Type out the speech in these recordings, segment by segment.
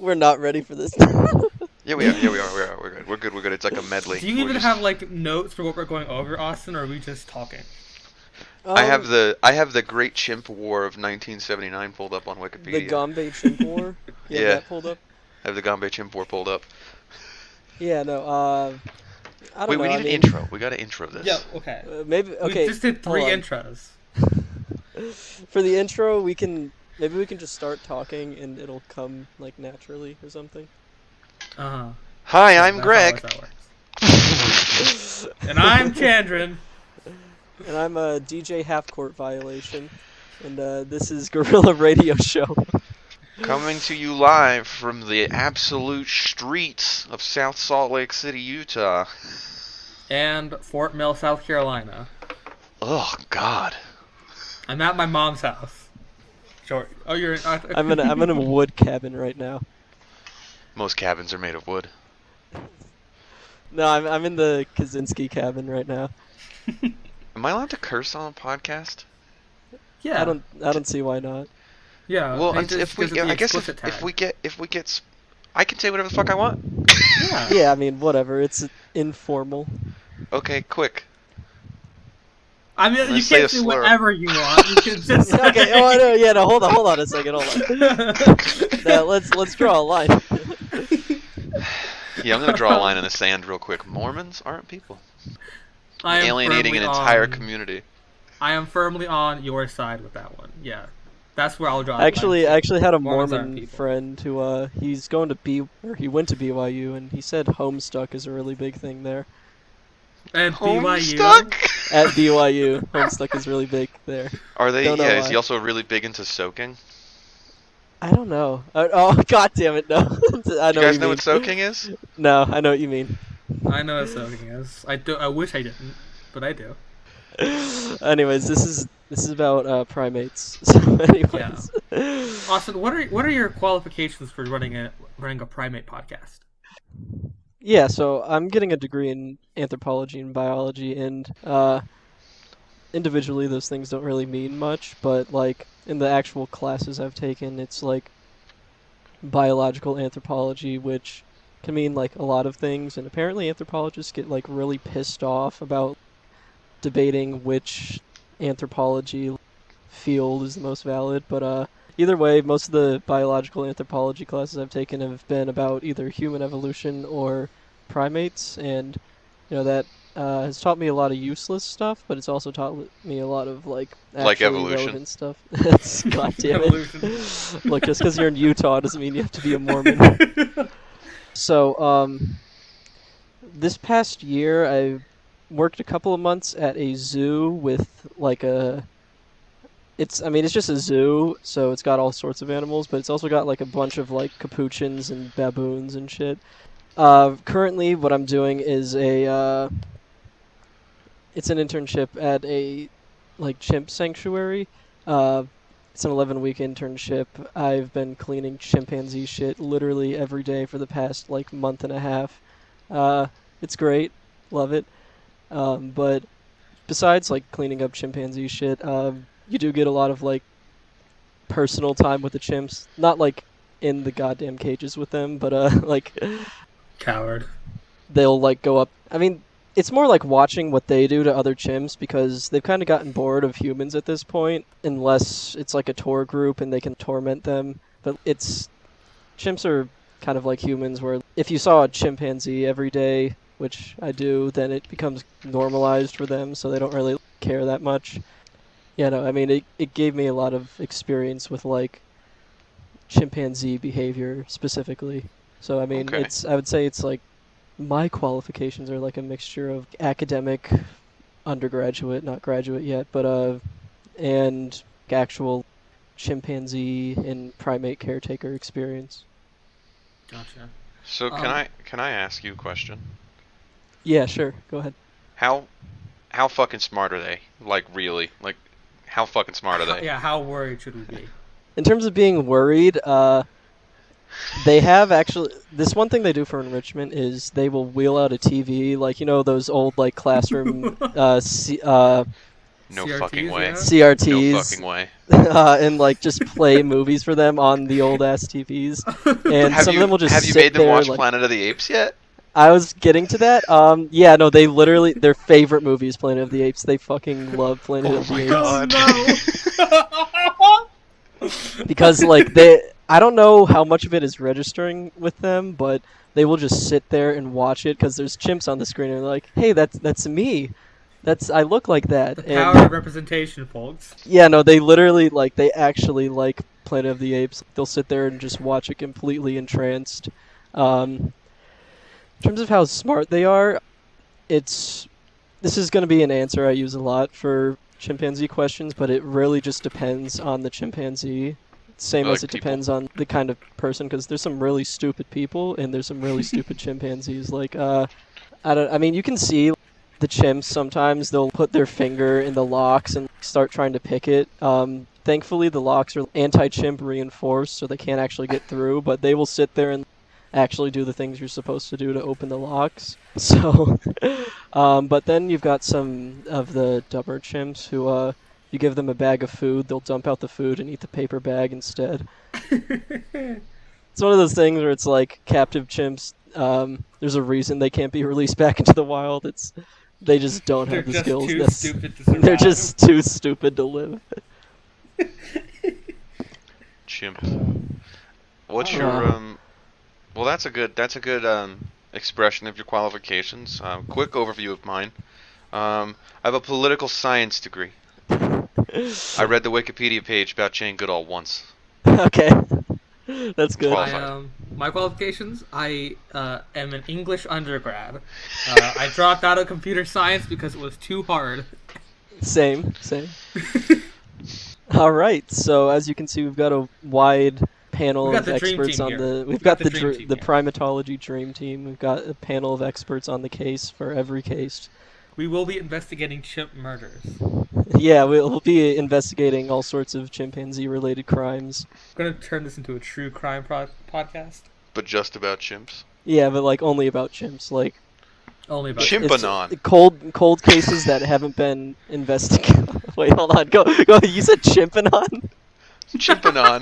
We're not ready for this. Yeah, we are. Yeah, we are. We're good. We're good. It's like a medley. Do you even have like notes for what we're going over, Austin, or are we just talking? I have the Great Chimp War of 1979 pulled up on Wikipedia. The Gombe Chimp War? Yeah. That pulled up? I have the Gombe Chimp War pulled up. Yeah, no, I don't know. We need an intro. We gotta intro this. Yeah, okay. Maybe, okay. We just did 3 intros. For the intro, maybe we can just start talking and it'll come, like, naturally or something. Uh-huh. Hi, I'm Greg. That works. And I'm Chandran. And I'm a DJ Half-Court Violation. And this is Guerrilla Radio Show. Coming to you live from the absolute streets of South Salt Lake City, Utah. And Fort Mill, South Carolina. Oh, God. I'm at my mom's house. Sure. Oh, you're. I'm in a wood cabin right now. Most cabins are made of wood. No, I'm in the Kaczynski cabin right now. Am I allowed to curse on a podcast? Yeah. I don't see why not. Yeah. Well, if we get, I can say whatever the fuck I want. Yeah. Yeah, I mean, whatever. It's informal. Okay, quick. I mean, you can't say whatever you want. You can just okay. Oh no, yeah. No, hold on a second. Hold on. Now let's draw a line. Yeah, I'm gonna draw a line in the sand real quick. Mormons aren't people. Alienating an entire community. I am firmly on your side with that one. Yeah, that's where I'll draw. I actually had a Mormons Mormon friend who he went to BYU, and he said Homestuck is a really big thing there. And Homestuck? At BYU, Homestuck is really big there. Are they? Yeah. Is he also really big into soaking? I don't know. Oh, god damn it, no. I know you guys know what soaking is? No, I know what you mean. I know what soaking is. I wish I didn't, but I do. Anyways, this is about primates. So anyways. Yeah. Austin, what are your qualifications for running a primate podcast? Yeah, so I'm getting a degree in anthropology and biology, and individually those things don't really mean much, but like in the actual classes I've taken, it's like biological anthropology, which can mean like a lot of things, and apparently anthropologists get like really pissed off about debating which anthropology field is the most valid, but either way, most of the biological anthropology classes I've taken have been about either human evolution or primates, and that has taught me a lot of useless stuff, but it's also taught me a lot of like evolution relevant stuff. God damn it! Look, just because you're in Utah doesn't mean you have to be a Mormon. So, this past year I worked a couple of months at a zoo with like it's just a zoo, so it's got all sorts of animals, but it's also got like a bunch of like capuchins and baboons and shit. Currently what I'm doing is it's an internship at a like chimp sanctuary. It's an 11-week internship. I've been cleaning chimpanzee shit literally every day for the past like month and a half. It's great. Love it. But besides like cleaning up chimpanzee shit, you do get a lot of like personal time with the chimps. Not like in the goddamn cages with them, but like coward. They'll like go up. I mean, it's more like watching what they do to other chimps, because they've kind of gotten bored of humans at this point, unless it's like a tour group and they can torment them. But chimps are kind of like humans, where if you saw a chimpanzee every day, which I do, then it becomes normalized for them, so they don't really care that much. Yeah, no, I mean, it gave me a lot of experience with, like, chimpanzee behavior, specifically. So, I mean, okay. I would say it's, like, my qualifications are, like, a mixture of academic, undergraduate, not graduate yet, but, and actual chimpanzee and primate caretaker experience. Gotcha. So, can I ask you a question? Yeah, sure. Go ahead. How fucking smart are they? Like, really? Like, how fucking smart are they? Yeah, how worried should we be? In terms of being worried, they have actually... This one thing they do for enrichment is they will wheel out a TV, like, those old, like, classroom No CRTs, fucking way. yeah. No CRTs, fucking way. and like just play movies for them on the old ass TVs. And some of them will just Have you sit made them there watch like. Planet of the Apes yet? I was getting to that. Yeah, no, they literally their favorite movie is Planet of the Apes. They fucking love Planet Oh of the my Apes. God. Oh no! Because like I don't know how much of it is registering with them, but they will just sit there and watch it because there's chimps on the screen and they're like, "Hey, that's me. I look like that." The And power of representation, folks. yeah, no, they literally they actually like Planet of the Apes. They'll sit there and just watch it completely entranced. In terms of how smart they are, this is going to be an answer I use a lot for chimpanzee questions, but it really just depends on the chimpanzee. Same Like as it people. depends on the kind of person, because there's some really stupid people and there's some really stupid chimpanzees. Like, I mean, you can see the chimps sometimes they'll put their finger in the locks and start trying to pick it. Thankfully, the locks are anti-chimp reinforced, so they can't actually get through, but they will sit there and actually do the things you're supposed to do to open the locks. So, but then you've got some of the dumber chimps who, you give them a bag of food, they'll dump out the food and eat the paper bag instead. It's one of those things where it's like captive chimps. There's a reason they can't be released back into the wild. They just don't They're have the just skills. too stupid to survive. They're just too stupid to live. Chimp. What's Oh. your Well, that's a good expression of your qualifications. Quick overview of mine. I have a political science degree. I read the Wikipedia page about Jane Goodall once. Okay, that's good. Qualified. My qualifications, I am an English undergrad. I dropped out of computer science because it was too hard. Same. All right. So as you can see, we've got a wide panel We've got of the dream experts team on here. the. We've We've got got the dream team the here. primatology dream team. We've got a panel of experts on the case for every case. We will be investigating chimp murders. Yeah, we'll be investigating all sorts of chimpanzee-related crimes. I'm gonna turn this into a true crime podcast. But just about chimps. Yeah, but like only about chimps. Like Only about Chimp- it's Chimpanon. cold cases that haven't been investigated. Wait, hold on. Go. You said chimpanon? Chimpanon.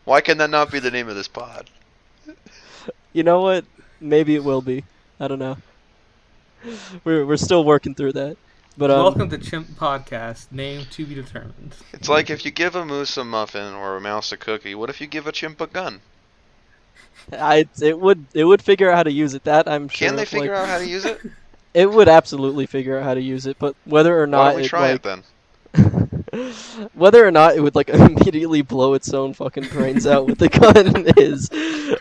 Why can that not be the name of this pod? You know what? Maybe it will be. I don't know. We're still working through that. But Welcome to Chimp Podcast, name to be determined. It's like if you give a moose a muffin or a mouse a cookie, what if you give a chimp a gun? it would figure out how to use it. That I'm sure. Can they figure out how to use it? It would absolutely figure out how to use it, but whether or Why not don't we try it then? whether or not it would like immediately blow its own fucking brains out with the gun is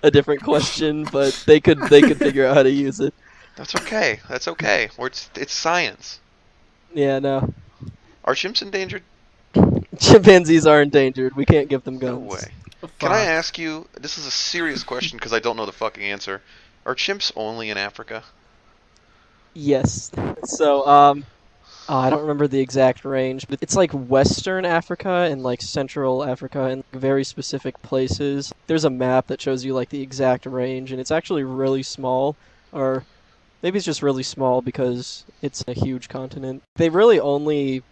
a different question. But they could figure out how to use it. That's okay. It's science. Yeah, no. Are chimps endangered? Chimpanzees are endangered. We can't give them No guns. way. Can I ask you, this is a serious question because I don't know the fucking answer. Are chimps only in Africa? Yes. So, I don't remember the exact range, but it's like Western Africa and like Central Africa and very specific places. There's a map that shows you like the exact range, and it's actually really small, or maybe it's just really small because it's a huge continent. They really only,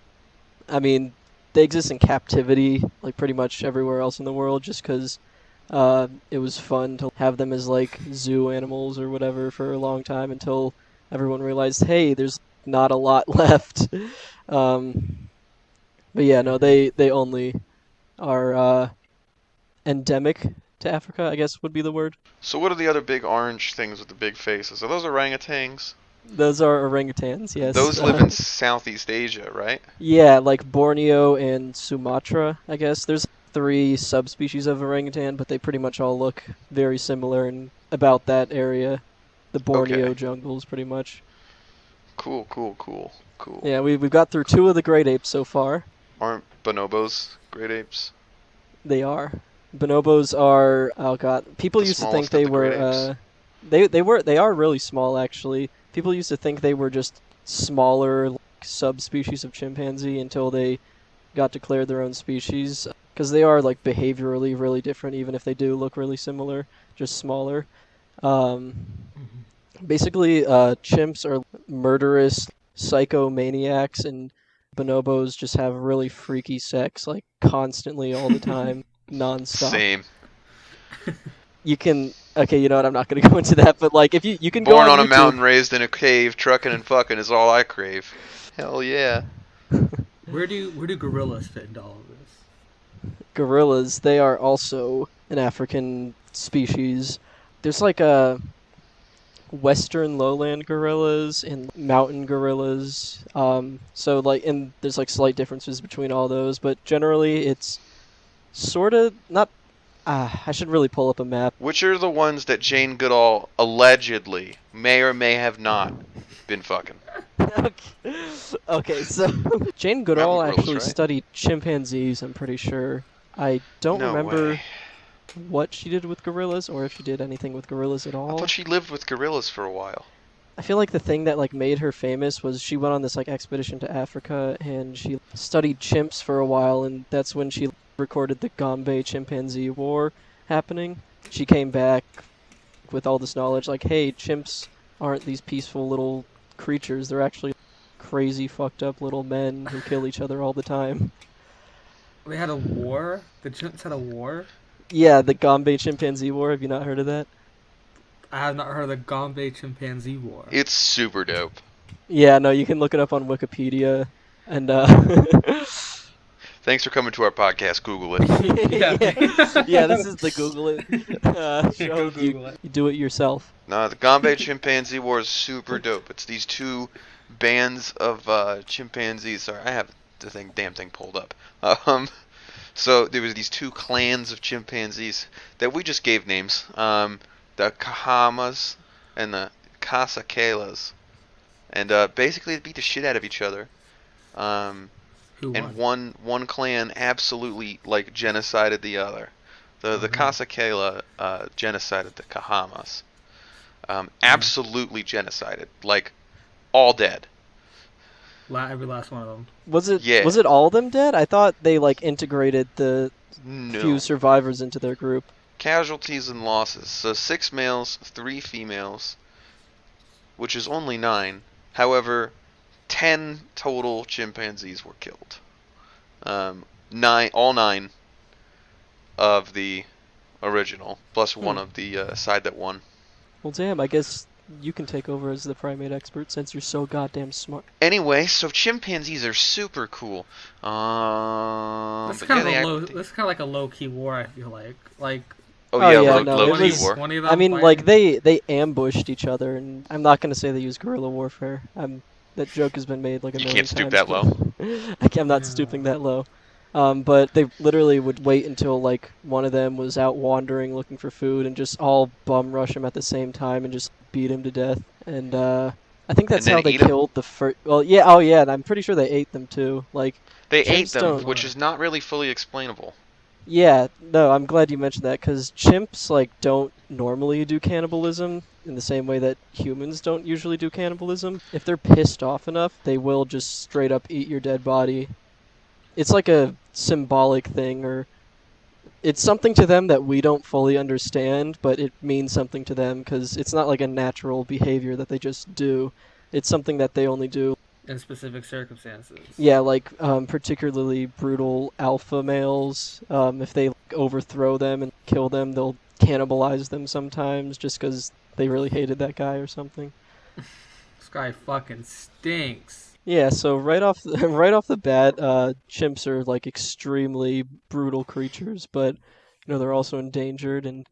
I mean, they exist in captivity like pretty much everywhere else in the world just because it was fun to have them as like zoo animals or whatever for a long time until everyone realized, hey, there's not a lot left. But yeah, no, they only are endemic to Africa, I guess would be the word. So what are the other big orange things with the big faces? Are those orangutans? Those are orangutans, yes. Those live in Southeast Asia, right? Yeah, like Borneo and Sumatra, I guess. There's 3 subspecies of orangutan, but they pretty much all look very similar in about that area. The Borneo Okay. jungles, pretty much. Cool. Yeah, we've got through 2 of the great apes so far. Aren't bonobos great apes? They are. Bonobos are, oh god, people The used to think smallest of they the were, great they are really small actually. People used to think they were just smaller like, subspecies of chimpanzee until they got declared their own species. Because they are like behaviorally really different, even if they do look really similar, just smaller. Basically, chimps are murderous psychomaniacs, and bonobos just have really freaky sex, like constantly all the time, nonstop. Same. You can okay, you know what? I'm not going to go into that, but like if you can go Born on a YouTube, mountain, raised in a cave, trucking and fucking is all I crave. Hell yeah. Where do gorillas fit into all of this? Gorillas, they are also an African species. There's like a western lowland gorillas and mountain gorillas. So like, and there's like slight differences between all those, but generally it's sort of not. I should really pull up a map. Which are the ones that Jane Goodall allegedly may or may have not been fucking? Okay, so Jane Goodall Mountain gorillas, actually right? studied chimpanzees, I'm pretty sure. I don't No remember way. what she did with gorillas or if she did anything with gorillas at I all. thought she lived with gorillas for a while. I feel like the thing that like made her famous was she went on this like expedition to Africa and she studied chimps for a while, and that's when she recorded the Gombe chimpanzee war happening. She came back with all this knowledge like, hey, chimps aren't these peaceful little creatures. They're actually crazy fucked up little men who kill each other all the time. We had a war. The chimps had a war. Yeah, the Gombe chimpanzee war. Have you not heard of that? I have not heard of the Gombe chimpanzee war. It's super dope. Yeah, no, you can look it up on Wikipedia. And Thanks for coming to our podcast. Google it. yeah, this is the Google it show. Go You Google it. do it yourself. No, the Gombe chimpanzee war is super dope. It's these two bands of chimpanzees. Sorry, I have the damn thing pulled up. So there was these two clans of chimpanzees that we just gave names. The Cahamas and the Casaquelas, and basically they beat the shit out of each other. Who And won? one clan absolutely like genocided the other. The Casaquela genocided the Cahamas. Absolutely genocided, like all dead. Every last one of them. Was it Yeah. was it all of them dead? I thought they like integrated the No. few survivors into their group. Casualties and losses. So 6 males, 3 females, which is only 9. However, 10 total chimpanzees were killed. All 9 of the original, plus one of the side that won. Well, damn, I guess you can take over as the primate expert since you're so goddamn smart. Anyway, so chimpanzees are super cool. That's But kind yeah, of That's kind of like a low key war. I feel like. Oh Oh, yeah, yeah, low, no, low it key was- war. 20 of them I mean, fighting. like they ambushed each other, and I'm not gonna say they used guerrilla warfare. That joke has been made like a You million can't stoop times, that low. but I'm not stooping that low. But they literally would wait until like one of them was out wandering looking for food, and just all bum rush him at the same time and just beat him to death. And I think that's And then how they eat 'em? killed the first. Well, yeah, oh yeah, and I'm pretty sure they ate them too. Like, They Chimps ate them, don't- which is not really fully explainable. yeah, no, I'm glad you mentioned that because chimps like don't normally do cannibalism in the same way that humans don't usually do cannibalism. If they're pissed off enough, they will just straight up eat your dead body. It's like a symbolic thing, or it's something to them that we don't fully understand, but it means something to them because it's not like a natural behavior that they just do. It's something that they only do. in specific circumstances. Yeah, like particularly brutal alpha males. If they overthrow them and kill them, they'll cannibalize them sometimes just because they really hated that guy or something. This guy fucking stinks. Yeah, so right off the bat, chimps are like extremely brutal creatures, but they're also endangered. And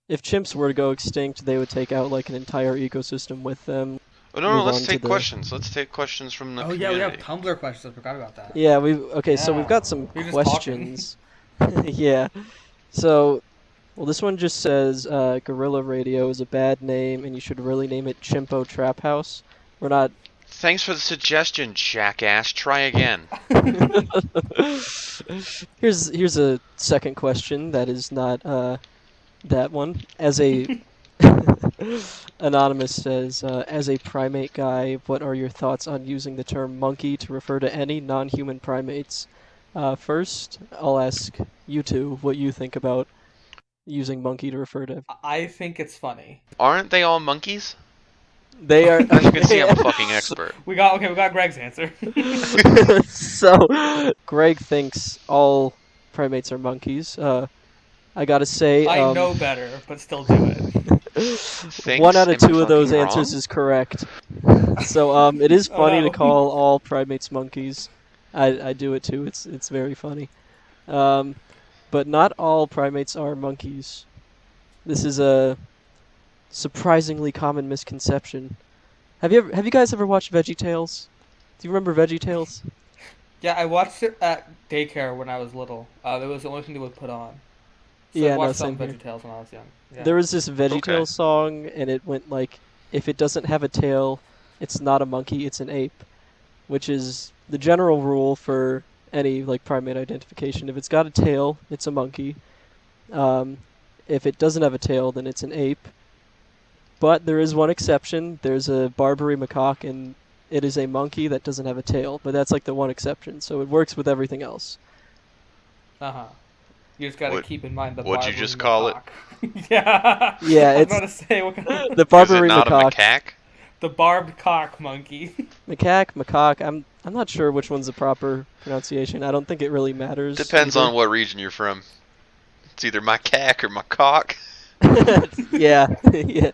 if chimps were to go extinct, they would take out like an entire ecosystem with them. Oh, no, Move let's on to take the- questions. Let's take questions from the Oh community. yeah, we have Tumblr questions. I forgot about that. Yeah, so we've Yeah, got some we're just questions. Yeah. So, well, this one just says Gorilla Radio is a bad name, and you should really name it Chimpo Trap House. We're not. Thanks for the suggestion, jackass. Try again. Here's a second question that is not that one. As a Anonymous says, as a primate guy, what are your thoughts on using the term monkey to refer to any non-human primates? First, I'll ask you two what you think about using monkey to refer to. I think it's funny. Aren't they all monkeys? They are. As you can see, I'm a fucking expert. We got Greg's answer. So, Greg thinks all primates are monkeys. I gotta say, I know better, but still do it. Thanks, one out of am I two of those fucking answers wrong? is correct. So, it is Oh, funny to no. call all primates monkeys. I do it too. It's very funny. But not all primates are monkeys. This is a surprisingly common misconception. Have you guys ever watched VeggieTales? Do you remember VeggieTales? Yeah, I watched it at daycare when I was little. It was the only thing they would put on. So Yeah, I no, watched some same here. VeggieTales when I was young. Yeah. There was this VeggieTales Okay. song, and it went like, if it doesn't have a tail, it's not a monkey, it's an ape, which is the general rule for any like primate identification. If it's got a tail, it's a monkey. Um, if it doesn't have a tail, then it's an ape. But there is one exception. There's a Barbary macaque, and it is a monkey that doesn't have a tail. But that's like the one exception, so it works with everything else. Uh-huh. You just gotta What- keep in mind the what'd you Barbary just call it? macaque. Yeah. Yeah, I was it's about to say what kind of, the Is it Barbary not a macaque. macaque? the barbed cock monkey. Macaque. I'm not sure which one's the proper pronunciation. I don't think it really matters. Depends either. on what region you're from. It's either macaque or macaque. Yeah. Yeah.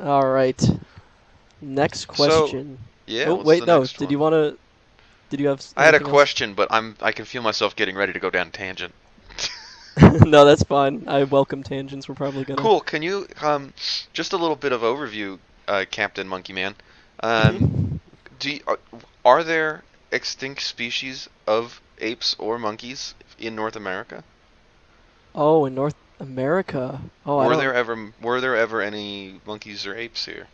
All right. Next question. Yeah. Oh what's wait, the no. next Did one? you want to? Did you have? I had a anything else? question, but I can feel myself getting ready to go down a tangent. No, that's fine. I welcome tangents. We're probably gonna. Cool. Can you just a little bit of overview, Captain Monkey Man? Mhm. Are there extinct species of apes or monkeys in North America? Oh, in North America. Oh, I were don't. there ever any monkeys or apes here?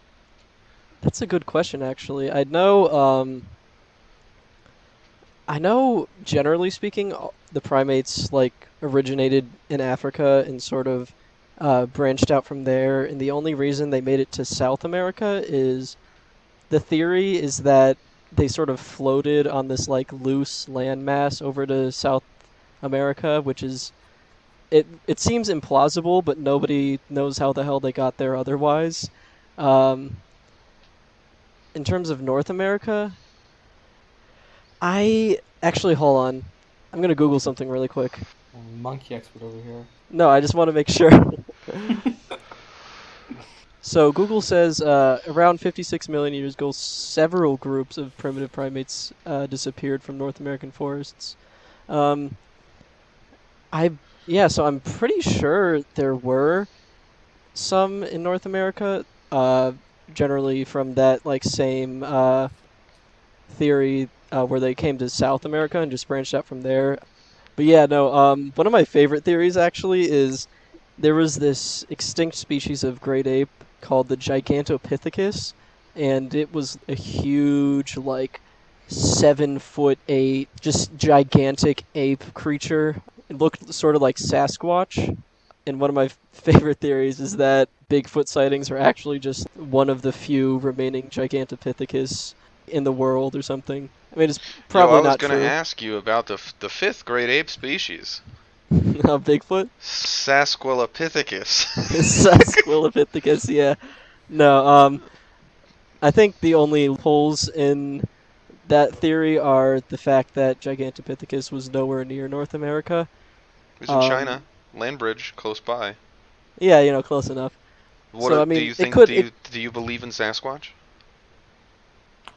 That's a good question, actually. I know, generally speaking, the primates like originated in Africa and sort of branched out from there. And the only reason they made it to South America is the theory is that they sort of floated on this like loose landmass over to South America, which is it seems implausible, but nobody knows how the hell they got there otherwise. Um, in terms of North America, I actually hold on. I'm gonna Google something really quick. Monkey expert over here. No, I just want to make sure. So Google says around 56 million years ago, several groups of primitive primates disappeared from North American forests. Um, so I'm pretty sure there were some in North America. Generally from that like same theory where they came to South America and just branched out from there. But yeah, no. One of my favorite theories actually is there was this extinct species of great ape called the Gigantopithecus, and it was a huge, like 7'8", just gigantic ape creature. It looked sort of like Sasquatch. And one of my favorite theories is that Bigfoot sightings are actually just one of the few remaining Gigantopithecus in the world or something. I mean, it's probably I was not gonna true. ask you about the fifth great ape species, Bigfoot? Sasquatopithecus. Sasquatopithecus, yeah. No, I think the only holes in that theory are the fact that Gigantopithecus was nowhere near North America. It's in China, land bridge close by. Yeah, close enough. What So, I do mean, you it think? could- Do you believe in Sasquatch?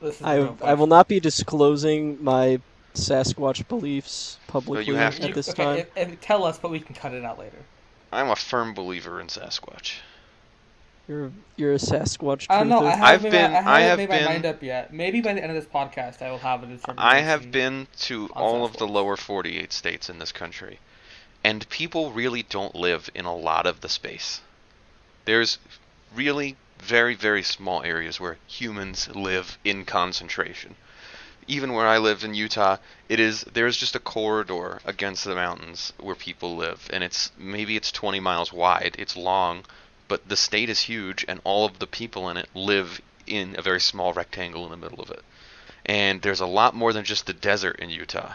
This is the I real I will question. not be disclosing my Sasquatch beliefs publicly have at to. this Okay, time. tell us, but we can cut it out later. I'm a firm believer in Sasquatch. You're a Sasquatch truther. I don't know. I I've haven't been- made, I I have haven't made been- my mind up yet. Maybe by the end of this podcast, I will have a determination. I have been to on all of the Sasquatch. lower 48 states in this country, and people really don't live in a lot of the space. There's really very, very small areas where humans live in concentration. Even where I live in Utah, there's just a corridor against the mountains where people live, and maybe it's 20 miles wide. It's long, but the state is huge, and all of the people in it live in a very small rectangle in the middle of it. And there's a lot more than just the desert in Utah.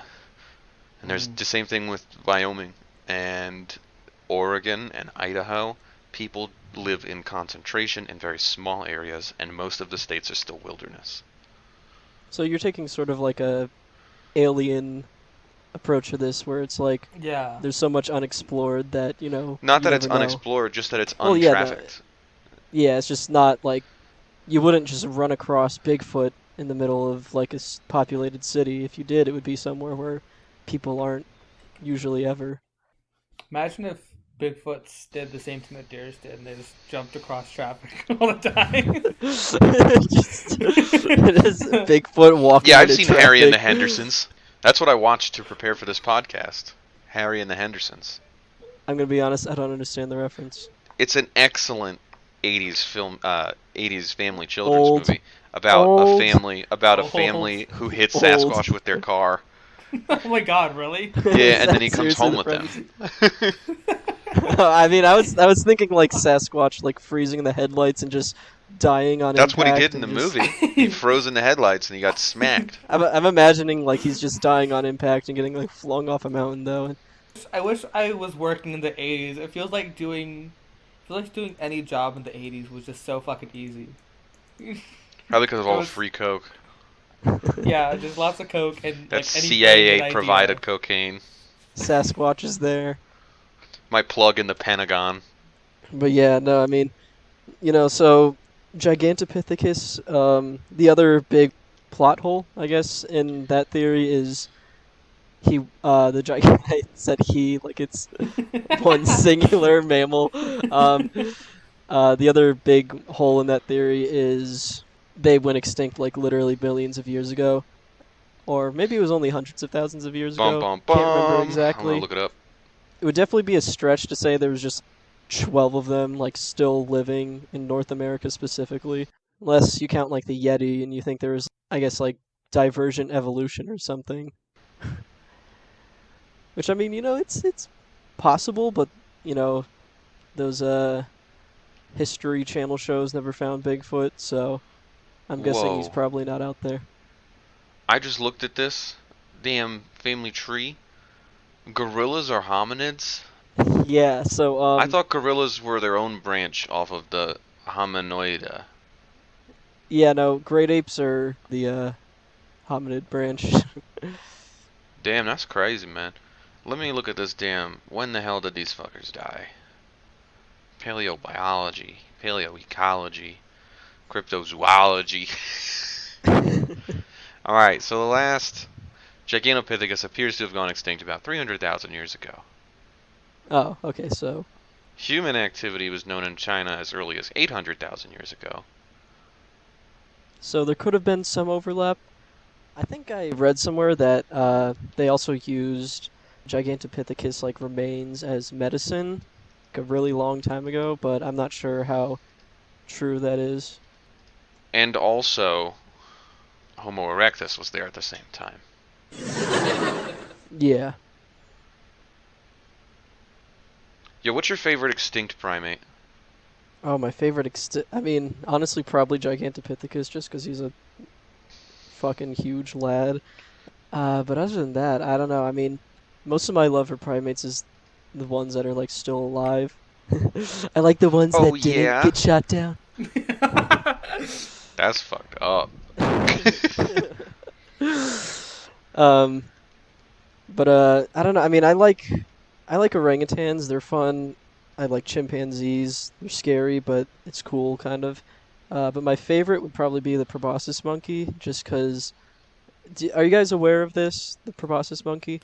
And there's the same thing with Wyoming and Oregon and Idaho. people live in concentration in very small areas, and most of the states are still wilderness. So you're taking sort of like a alien approach to this, where it's like Yeah. there's so much unexplored that Not you that it's never know. unexplored, just that it's Well, yeah, untrafficked. Yeah, it's just not like you wouldn't just run across Bigfoot in the middle of like a populated city. If you did, it would be somewhere where people aren't usually ever. Imagine if Bigfoots did the same thing that deers did, and they just jumped across traffic all the time. It is Bigfoot walking. Yeah, I've into seen traffic. Harry and the Hendersons. That's what I watched to prepare for this podcast. Harry and the Hendersons. I'm gonna be honest, I don't understand the reference. It's an excellent 80s film, 80s family children's Old. movie about Old. a family Old. who hits Old. Sasquatch with their car. Oh my god, really? Yeah, and then he Is that comes seriously home the with them. premise? I mean, I was thinking like Sasquatch like freezing in the headlights and just dying on That's what he impact did in the and just- movie. He froze in the headlights and he got smacked. I'm imagining like he's just dying on impact and getting like flung off a mountain though. I wish I was working in the 80s. It feels like doing any job in the 80s was just so fucking easy. Probably because of all the was- free coke. Yeah, just lots of coke and That's like any good CIA idea. provided cocaine. Sasquatch is there. Might plug in the Pentagon. But yeah, no, I mean, so Gigantopithecus, the other big plot hole, I guess, in that theory is the gigant. I said he, like it's one singular mammal. The other big hole in that theory is they went extinct like literally billions of years ago. Or maybe it was only hundreds of thousands of years Bum ago. bum bum. Can't remember I'm exactly. gonna look it up. It would definitely be a stretch to say there was just 12 of them like still living in North America specifically, unless you count like the Yeti and you think there was, I guess, like divergent evolution or something. Which I mean, it's possible, but those History Channel shows never found Bigfoot, so I'm guessing he's Whoa. probably not out there. I just looked at this damn family tree. Gorillas are hominids? Yeah, so I thought gorillas were their own branch off of the hominoida. yeah, no, great apes are the hominid branch. Damn, that's crazy, man. Let me look at this damn... When the hell did these fuckers die? Paleobiology, paleoecology, cryptozoology. Alright, so the last Gigantopithecus appears to have gone extinct about 300,000 years ago. Oh, okay, so Human activity was known in China as early as 800,000 years ago. So there could have been some overlap. I think I read somewhere that they also used Gigantopithecus like remains as medicine like a really long time ago, but I'm not sure how true that is. And also, Homo erectus was there at the same time. Yeah. Yo, what's your favorite extinct primate? Oh, my favorite I mean, honestly, probably Gigantopithecus, just because he's a fucking huge lad. But other than that, I don't know. I mean, most of my love for primates is the ones that are like still alive. I like the ones Oh, that didn't yeah? get shot down. That's fucked up. But I don't know. I mean, I like orangutans. They're fun. I like chimpanzees. They're scary, but it's cool, kind of. But my favorite would probably be the proboscis monkey, just because. Are you guys aware of this? The proboscis monkey?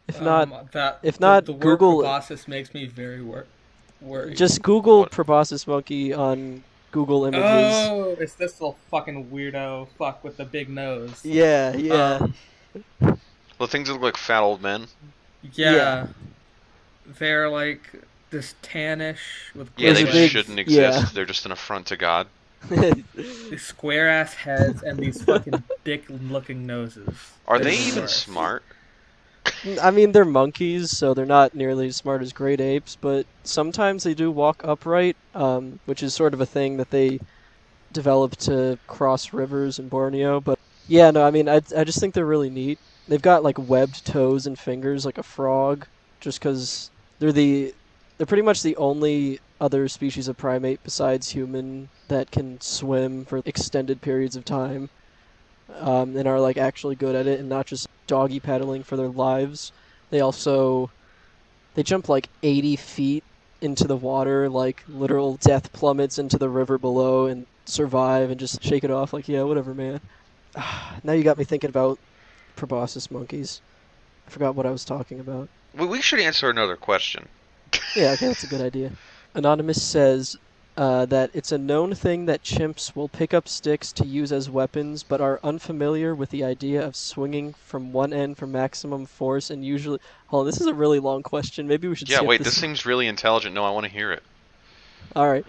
If not, the word Google. proboscis makes me very worried. Just Google What? proboscis monkey on Google Images. Oh, it's this little fucking weirdo fuck with the big nose. Yeah, yeah. Well, things that look like fat old men. Yeah. Yeah. They're like this tannish with Yeah, Those they are big- shouldn't exist. yeah. They're just an affront to God. these square ass heads and these fucking dick looking noses. Are They're they the even worst. smart? I mean, they're monkeys, so they're not nearly as smart as great apes, but sometimes they do walk upright, which is sort of a thing that they developed to cross rivers in Borneo. But yeah, no, I mean, I just think they're really neat. They've got like webbed toes and fingers like a frog, just because they're pretty much the only other species of primate besides human that can swim for extended periods of time, and are like actually good at it and not just doggy paddling for their lives. They jump like 80 feet into the water, like literal death plummets into the river below, and survive and just shake it off like, yeah, whatever, man. Now you got me thinking about proboscis monkeys. I forgot what I was talking about. We should answer another question. Yeah, okay, that's a good idea. Anonymous says that it's a known thing that chimps will pick up sticks to use as weapons, but are unfamiliar with the idea of swinging from one end for maximum force, and usually... Hold on, this is a really long question. Maybe we should skip Wait, this. this seems really intelligent. No, I want to hear it. Alright.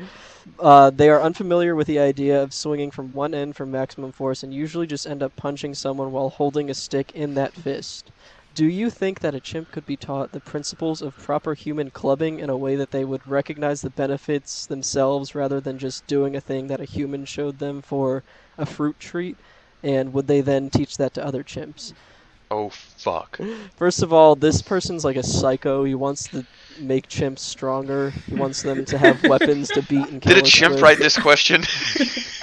They are unfamiliar with the idea of swinging from one end for maximum force, and usually just end up punching someone while holding a stick in that fist. Do you think that a chimp could be taught the principles of proper human clubbing in a way that they would recognize the benefits themselves rather than just doing a thing that a human showed them for a fruit treat? And would they then teach that to other chimps? Oh, fuck. First of all, this person's like a psycho. He wants to make chimps stronger. He wants them to have weapons to beat and kill Did a us chimp with. write this question?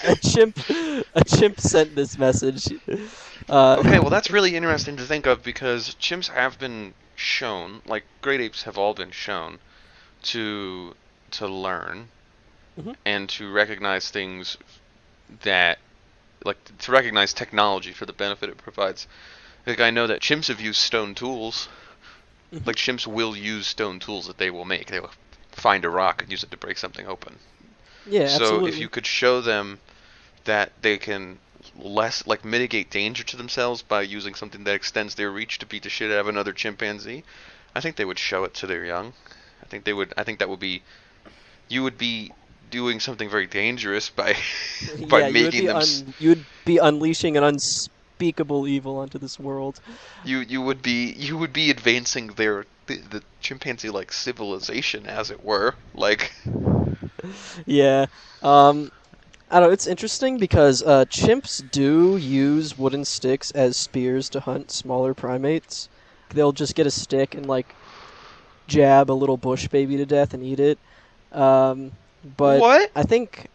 A chimp sent this message. Okay, well that's really interesting to think of because chimps have been shown, like great apes have all been shown, to learn and to recognize things that, like to recognize technology for the benefit it provides. Like I know that chimps have used stone tools. Like chimps will use stone tools that they will make. They will find a rock and use it to break something open. Yeah, so absolutely. if you could show them that they can mitigate danger to themselves by using something that extends their reach to beat the shit out of another chimpanzee, I think they would show it to their young. I think that would be, you would be doing something very dangerous by making them. You would be unleashing an unspeakable evil onto this world. You would be advancing the chimpanzee like civilization, as it were. Like. Yeah. I don't know, it's interesting because chimps do use wooden sticks as spears to hunt smaller primates. They'll just get a stick and, like, jab a little bush baby to death and eat it. But what? I think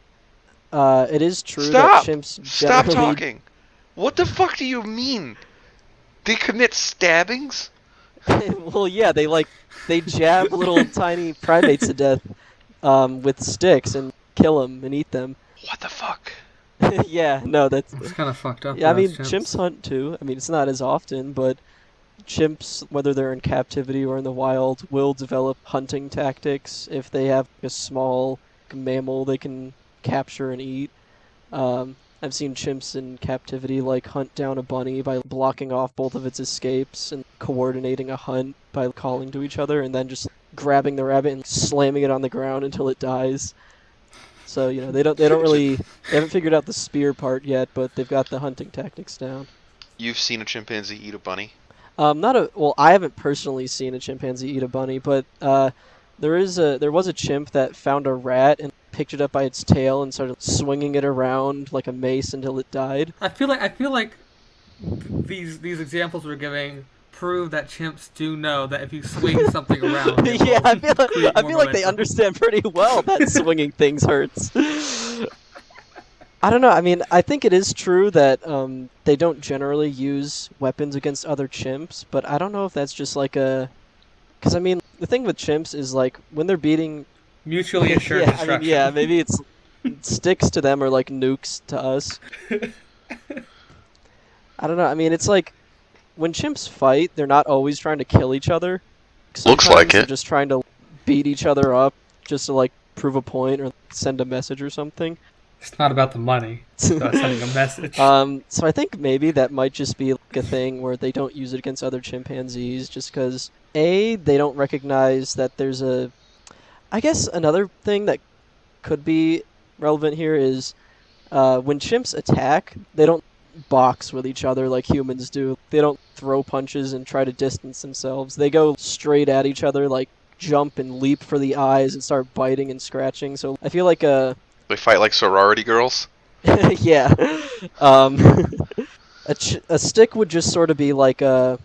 it is true that chimps Stop generally... talking! What the fuck do you mean? They commit stabbings? Well, yeah, they jab little tiny primates to death with sticks and kill them and eat them. What the fuck? Yeah, no, that's kind of fucked up. Yeah, I mean, chimps hunt too. I mean, it's not as often, but chimps, whether they're in captivity or in the wild, will develop hunting tactics if they have a small mammal they can capture and eat. I've seen chimps in captivity like hunt down a bunny by blocking off both of its escapes and coordinating a hunt by calling to each other and then just grabbing the rabbit and slamming it on the ground until it dies. So, you know, they haven't figured out the spear part yet, but they've got the hunting tactics down. You've seen a chimpanzee eat a bunny? I haven't personally seen a chimpanzee eat a bunny, but there was a chimp that found a rat and picked it up by its tail and started swinging it around like a mace until it died. I feel like these examples we're giving prove that chimps do know that if you swing something around, yeah, I feel like they understand pretty well that swinging things hurts. I don't know. I mean, I think it is true that they don't generally use weapons against other chimps, but I don't know if that's just like a... Because, I mean, the thing with chimps is, like, when they're beating... Mutually assured destruction. I mean, yeah, maybe it's sticks to them are like nukes to us. I don't know. I mean, it's like... When chimps fight, they're not always trying to kill each other. Looks like it. They're just trying to beat each other up just to, like, prove a point or send a message or something. It's not about the money. It's about sending a message. So I think maybe that might just be like a thing where they don't use it against other chimpanzees just because, A, they don't recognize that there's a... I guess another thing that could be relevant here is when chimps attack, they don't box with each other like humans do. They don't throw punches and try to distance themselves. They go straight at each other, like jump and leap for the eyes and start biting and scratching. So I feel like they fight like sorority girls? Yeah. A stick would just sort of be like a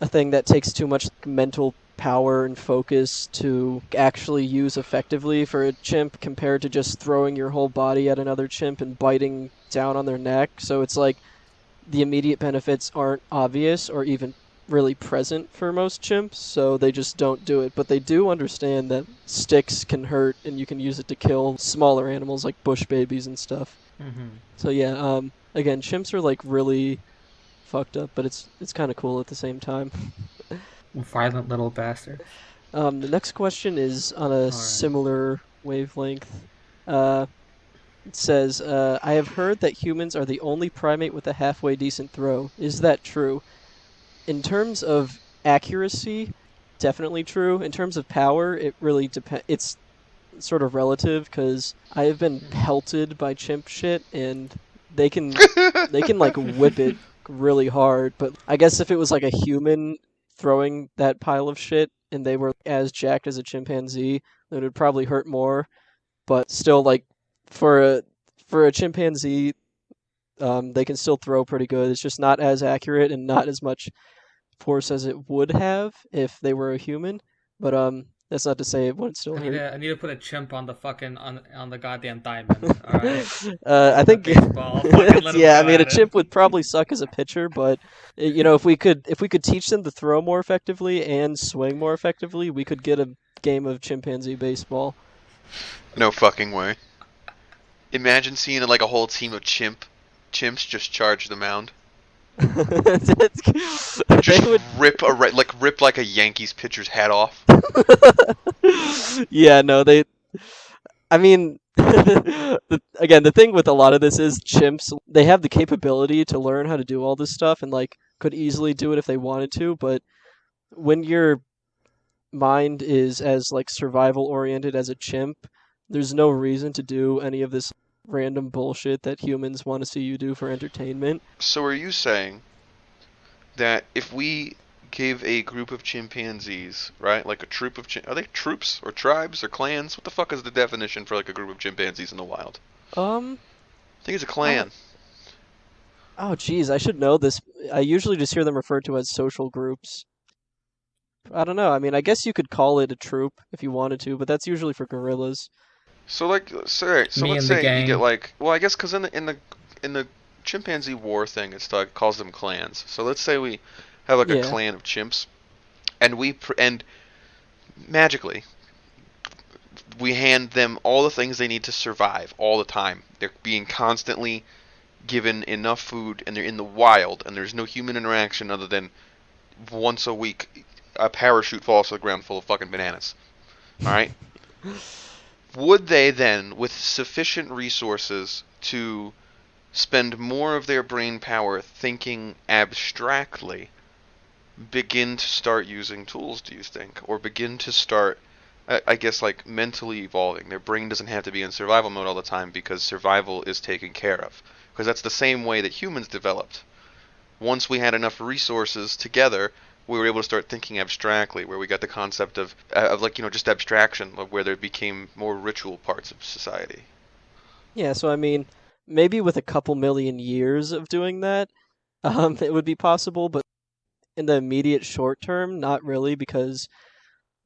thing that takes too much mental power and focus to actually use effectively for a chimp compared to just throwing your whole body at another chimp and biting down on their neck. So it's like the immediate benefits aren't obvious or even really present for most chimps, so they just don't do it. But they do understand that sticks can hurt and you can use it to kill smaller animals like bush babies and stuff. Mm-hmm. So yeah, again, chimps are like really fucked up, but it's kind of cool at the same time. Violent little bastard. The next question is on a similar wavelength. It says, I have heard that humans are the only primate with a halfway decent throw. Is that true? In terms of accuracy, definitely true. In terms of power, it really depends. It's sort of relative because I have been pelted by chimp shit, and they can like whip it really hard. But I guess if it was like a human throwing that pile of shit and they were as jacked as a chimpanzee, it would probably hurt more. But still, like for a chimpanzee, they can still throw pretty good. It's just not as accurate and not as much force as it would have if they were a human. But that's not to say it wouldn't still hurt. I need to put a chimp on the fucking on the goddamn diamond. All right. I think Baseball. yeah. I mean, a chimp would probably suck as a pitcher, but if we could teach them to throw more effectively and swing more effectively, we could get a game of chimpanzee baseball. No fucking way. Imagine seeing like a whole team of chimps just charge the mound. Just rip like a Yankees pitcher's head off. Yeah, no, they. I mean, again, the thing with a lot of this is chimps. They have the capability to learn how to do all this stuff, and like could easily do it if they wanted to. But when your mind is as like survival oriented as a chimp, there's no reason to do any of this random bullshit that humans want to see you do for entertainment. So are you saying that if we gave a group of chimpanzees, right, like a troop of are they troops or tribes or clans? What the fuck is the definition for like a group of chimpanzees in the wild? I think it's a clan. Oh, geez, I should know this. I usually just hear them referred to as social groups. I don't know. I mean, I guess you could call it a troop if you wanted to, but that's usually for gorillas. So let's say you get like, well, I guess because in the chimpanzee war thing, it's like calls them clans. So let's say we have like a clan of chimps, and magically we hand them all the things they need to survive all the time. They're being constantly given enough food, and they're in the wild, and there's no human interaction other than once a week a parachute falls to the ground full of fucking bananas. All right. Would they then, with sufficient resources to spend more of their brain power thinking abstractly, begin to start using tools, do you think? Or begin to start, I guess, like mentally evolving? Their brain doesn't have to be in survival mode all the time because survival is taken care of. Because that's the same way that humans developed. Once we had enough resources together, we were able to start thinking abstractly, where we got the concept of like, just abstraction, of where there became more ritual parts of society. Yeah, so I mean, maybe with a couple million years of doing that, it would be possible, but in the immediate short term, not really, because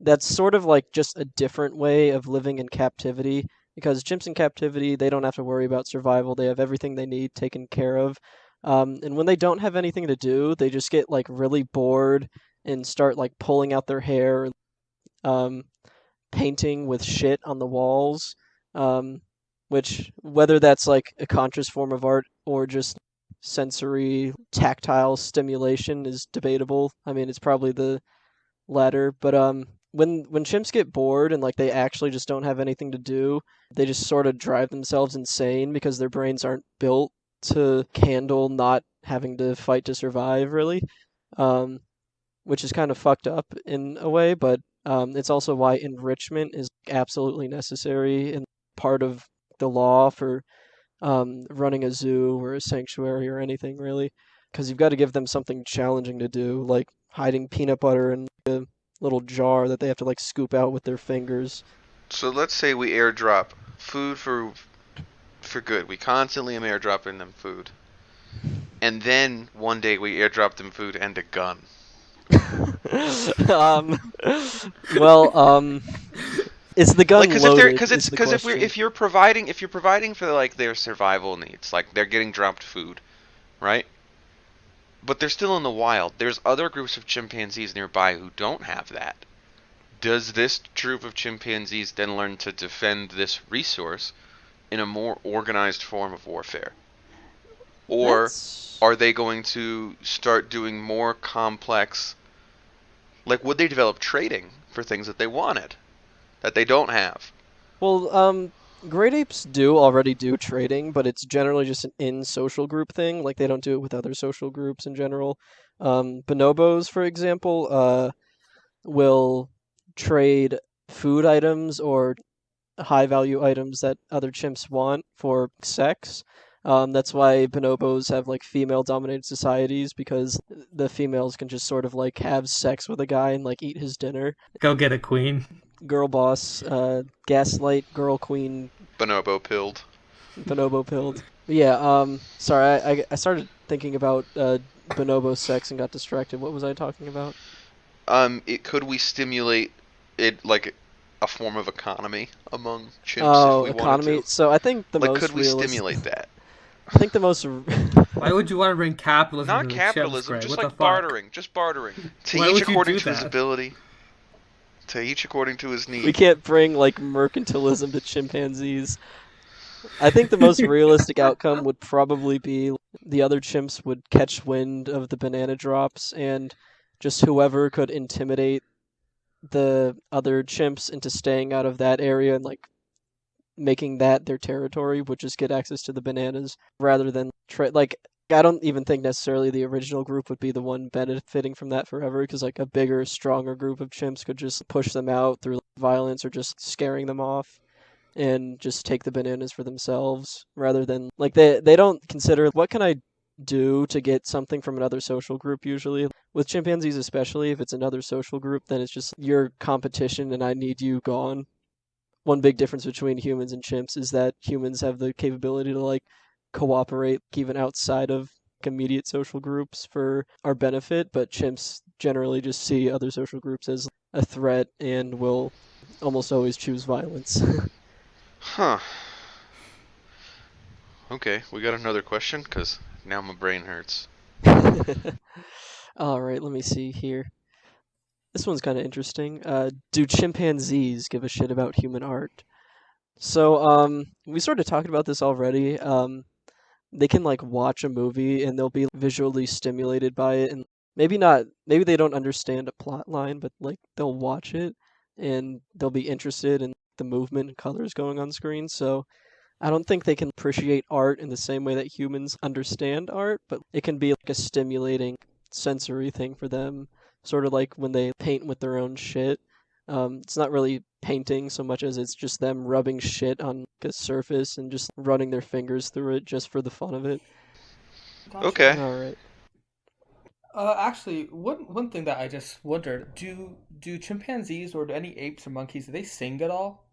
that's sort of like just a different way of living in captivity. Because chimps in captivity, they don't have to worry about survival. They have everything they need taken care of. And when they don't have anything to do, they just get like really bored and start like pulling out their hair, painting with shit on the walls, which whether that's like a conscious form of art or just sensory tactile stimulation is debatable. I mean, it's probably the latter, but when chimps get bored and like they actually just don't have anything to do, they just sort of drive themselves insane because their brains aren't built to handle not having to fight to survive, really, which is kind of fucked up in a way, but it's also why enrichment is absolutely necessary and part of the law for running a zoo or a sanctuary or anything, really, because you've got to give them something challenging to do, like hiding peanut butter in a little jar that they have to like scoop out with their fingers. So let's say we airdrop food for good. We constantly am airdropping them food. And then one day we airdrop them food and a gun. um, well, is the gun Like, because if they're, loaded? Is the because question. if you're providing for like their survival needs, like they're getting dropped food, right? But they're still in the wild. There's other groups of chimpanzees nearby who don't have that. Does this troop of chimpanzees then learn to defend this resource in a more organized form of warfare? Or That's are they going to start doing more complex, like would they develop trading for things that they wanted, that they don't have? well, great apes do already do trading, but it's generally just an in-social group thing. Like they don't do it with other social groups in general. Bonobos, for example, will trade food items or high value items that other chimps want for sex. That's why bonobos have like female dominated societies because the females can just sort of like have sex with a guy and like eat his dinner. Go get a queen. Girl boss, gaslight, girl queen, Bonobo pilled. bonobo pilled. But yeah, sorry, I started thinking about bonobo sex and got distracted. What was I talking about? Could we stimulate it like a form of economy among chimps if Oh, we wanted economy. to? So I think the Like, most could we realistic. stimulate that? I think the most. Why would you want to bring capitalism Not to the capitalism, chimps, just what the like fuck? bartering. Just bartering. To Why each would you according do to his that? ability. To each according to his need. We can't bring like mercantilism to chimpanzees. I think the most realistic outcome would probably be the other chimps would catch wind of the banana drops and just whoever could intimidate the other chimps into staying out of that area and like making that their territory would just get access to the bananas rather than like I don't even think necessarily the original group would be the one benefiting from that forever because like a bigger, stronger group of chimps could just push them out through violence or just scaring them off and just take the bananas for themselves rather than like they don't consider what can I do to get something from another social group usually. With chimpanzees especially, if it's another social group, then it's just your competition and I need you gone. One big difference between humans and chimps is that humans have the capability to like cooperate even outside of immediate social groups for our benefit, but chimps generally just see other social groups as a threat and will almost always choose violence. Huh. Okay, we got another question, because now my brain hurts. All right, let me see here. This one's kind of interesting. Do chimpanzees give a shit about human art? So, we sort of talked about this already. They can like watch a movie and they'll be visually stimulated by it, and maybe not, maybe they don't understand a plot line, but like they'll watch it and they'll be interested in the movement and colors going on screen. So, I don't think they can appreciate art in the same way that humans understand art, but it can be like a stimulating sensory thing for them, sort of like when they paint with their own shit. It's not really painting so much as it's just them rubbing shit on a surface and just running their fingers through it just for the fun of it. Gotcha. Okay. All right. Actually, one thing that I just wondered: do chimpanzees or do any apes or monkeys do they sing at all?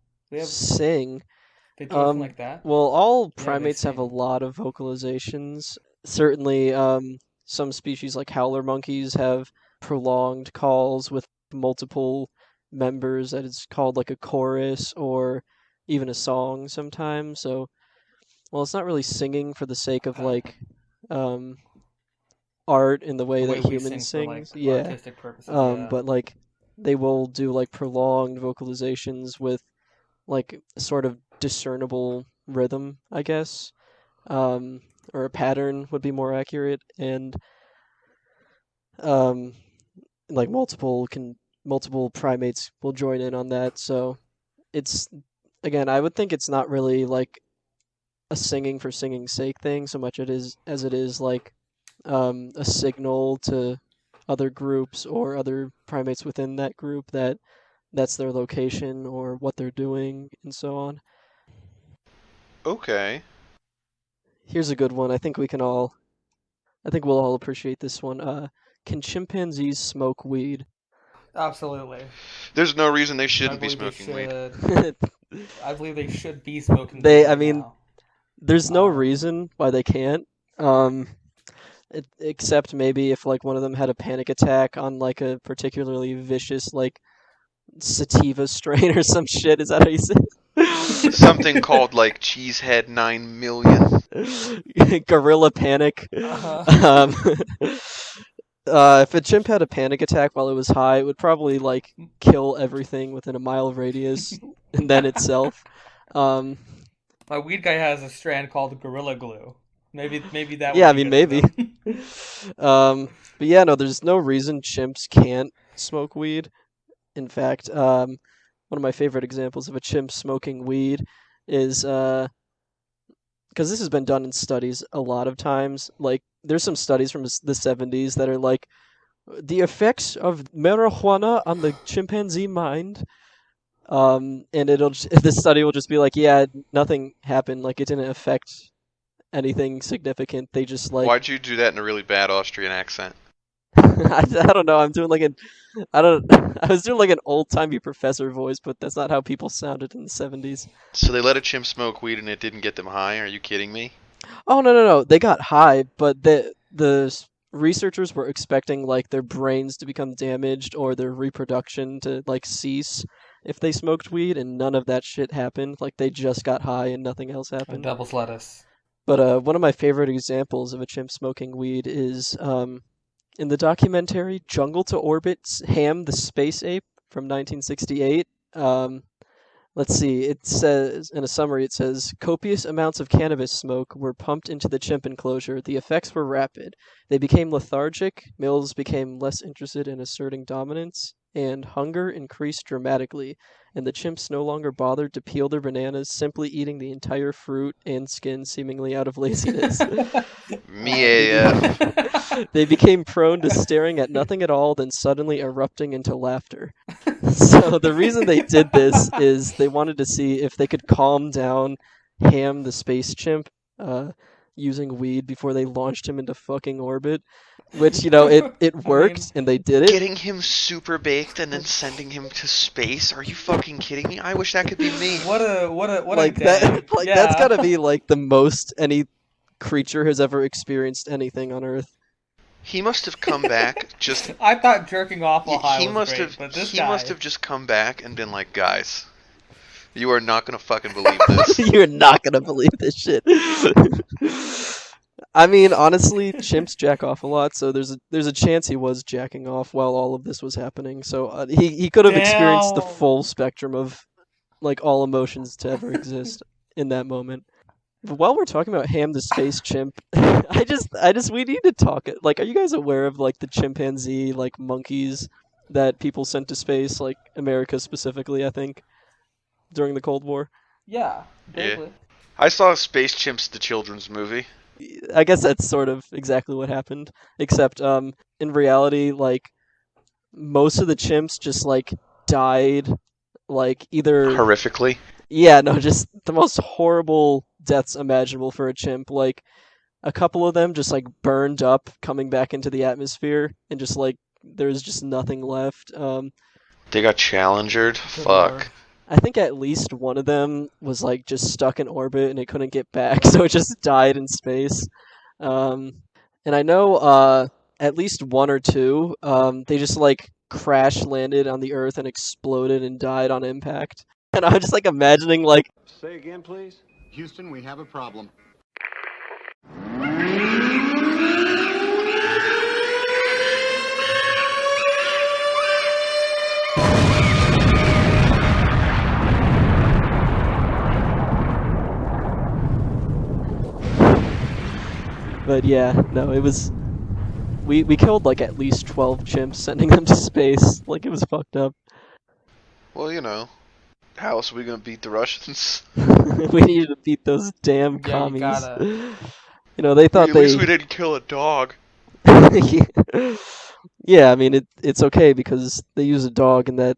Sing. They do anything like that? Well, all Yeah, they primates have a sing. lot of vocalizations. Certainly, some species like howler monkeys have prolonged calls with multiple members that is called like a chorus or even a song sometimes. So, well, it's not really singing for the sake of Okay. like um, art in the way The that way we humans sing for sing. like Yeah. artistic purposes, yeah. But like they will do like prolonged vocalizations with like sort of discernible rhythm, I guess, um, or a pattern would be more accurate, and um, like multiple primates will join in on that. So it's again, I would think it's not really like a singing for singing's sake thing so much it is as it is like a signal to other groups or other primates within that group that that's their location or what they're doing and so on. Okay. Here's a good one. I think we'll all appreciate this one. Can chimpanzees smoke weed? Absolutely. There's no reason they I shouldn't be believe they smoking weed. should. I believe they should be smoking weed I right mean, now. there's no Um, reason why they can't. Um, except maybe if like one of them had a panic attack on like a particularly vicious like sativa strain or some shit. Is that how you say Something called like Cheesehead 9 million. it? Gorilla panic. Uh-huh. Um, if a chimp had a panic attack while it was high, it would probably like kill everything within a mile radius, and then itself. Um, My weed guy has a strand called Gorilla Glue. Maybe that yeah, I would be mean good for maybe. them. But yeah, no, there's no reason chimps can't smoke weed. In fact, one of my favorite examples of a chimp smoking weed is because this has been done in studies a lot of times. Like, there's some studies from the 70s that are like the effects of marijuana on the chimpanzee mind. And the study will just be like, yeah, nothing happened. Like, it didn't affect anything significant. They just like Why'd you do that in a really bad Austrian accent? I don't know. I'm doing like I don't. I was doing like an old timey professor voice, but that's not how people sounded in the 70s. So they let a chimp smoke weed and it didn't get them high? Are you kidding me? Oh no! They got high, but the researchers were expecting like their brains to become damaged or their reproduction to like cease if they smoked weed, and none of that shit happened. Like they just got high and nothing else happened. Devil's lettuce. But one of my favorite examples of a chimp smoking weed is in the documentary Jungle to Orbit's Ham the Space Ape from 1968. Let's see, it says, in a summary, it says, copious amounts of cannabis smoke were pumped into the chimp enclosure. The effects were rapid. They became lethargic, males became less interested in asserting dominance, and hunger increased dramatically, and the chimps no longer bothered to peel their bananas, simply eating the entire fruit and skin seemingly out of laziness. Me AF. They became prone to staring at nothing at all, then suddenly erupting into laughter. So the reason they did this is they wanted to see if they could calm down Ham the space chimp using weed before they launched him into fucking orbit. Which, it worked, and they did it. Getting him super baked and then sending him to space? Are you fucking kidding me? I wish that could be me. What a Like day. that, like Yeah. that's gotta be like the most any creature has ever experienced anything on Earth. He must have come back just. I thought jerking off while high He was must great, have. but this He guy... must have just come back and been like, guys, you are not gonna fucking believe this. You're not gonna believe this shit. I mean, honestly, chimps jack off a lot, so there's a chance he was jacking off while all of this was happening. So he could have experienced the Damn. full spectrum of like all emotions to ever exist in that moment. But while we're talking about Ham the space chimp, we need to talk. Like, are you guys aware of like the chimpanzee like monkeys that people sent to space, like America specifically? I think during the Cold War. Yeah, Yeah. I saw Space Chimps, the children's movie. I guess that's sort of exactly what happened, except in reality, like most of the chimps just like died, like either Horrifically. yeah, no, just the most horrible deaths imaginable for a chimp. Like a couple of them just like burned up, coming back into the atmosphere, and just like there's just nothing left. They got challengered. Fuck. I think at least one of them was like just stuck in orbit and it couldn't get back, so it just died in space. And I know at least one or two, they just like crash landed on the Earth and exploded and died on impact. And I'm just like imagining like Say again, please. Houston, we have a problem. But yeah, no, it was we killed like at least 12 chimps sending them to space. Like it was fucked up. Well, how else are we gonna beat the Russians? We needed to beat those damn Yeah, you commies. gotta... They thought At least we didn't kill a dog. Yeah, I mean it's okay because they use a dog and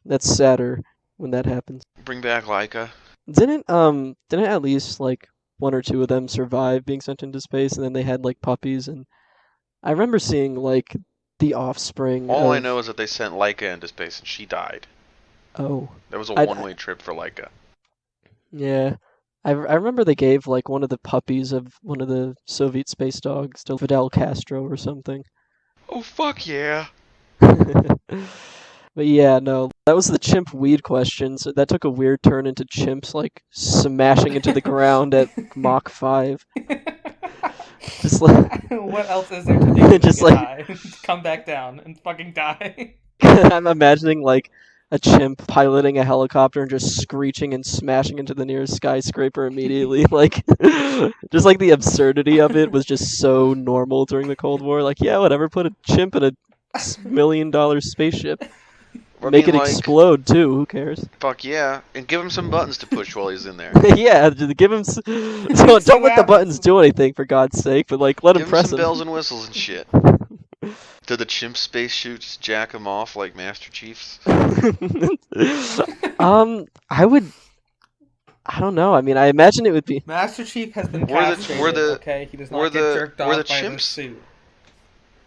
that's sadder when that happens. Bring back Laika. Didn't at least like one or two of them survive being sent into space and then they had like puppies, and I remember seeing like the offspring All of... I know is that they sent Laika into space and she died. Oh. That was a I- one-way trip for Laika. Yeah. I remember they gave like one of the puppies of one of the Soviet space dogs to Fidel Castro or something. Oh fuck yeah! But yeah, no, that was the chimp weed question. So that took a weird turn into chimps like smashing into the ground at Mach 5. Just like What else is there to do? Just Die. Come back down and fucking die. I'm imagining like a chimp piloting a helicopter and just screeching and smashing into the nearest skyscraper immediately. Like, just like the absurdity of it was just so normal during the Cold War. Like, yeah, whatever, put a chimp in a $1 million spaceship. Make it explode too. Who cares? Fuck yeah, and give him some buttons to push while he's in there. Yeah, just give him. Don't let the buttons do anything for God's sake, but like let him press some bells and whistles and shit. Do the chimp spacesuits jack him off like Master Chiefs? I would. I don't know. I mean, I imagine it would be. Master Chief has been castrated. Okay, he does not get jerked off by the suit.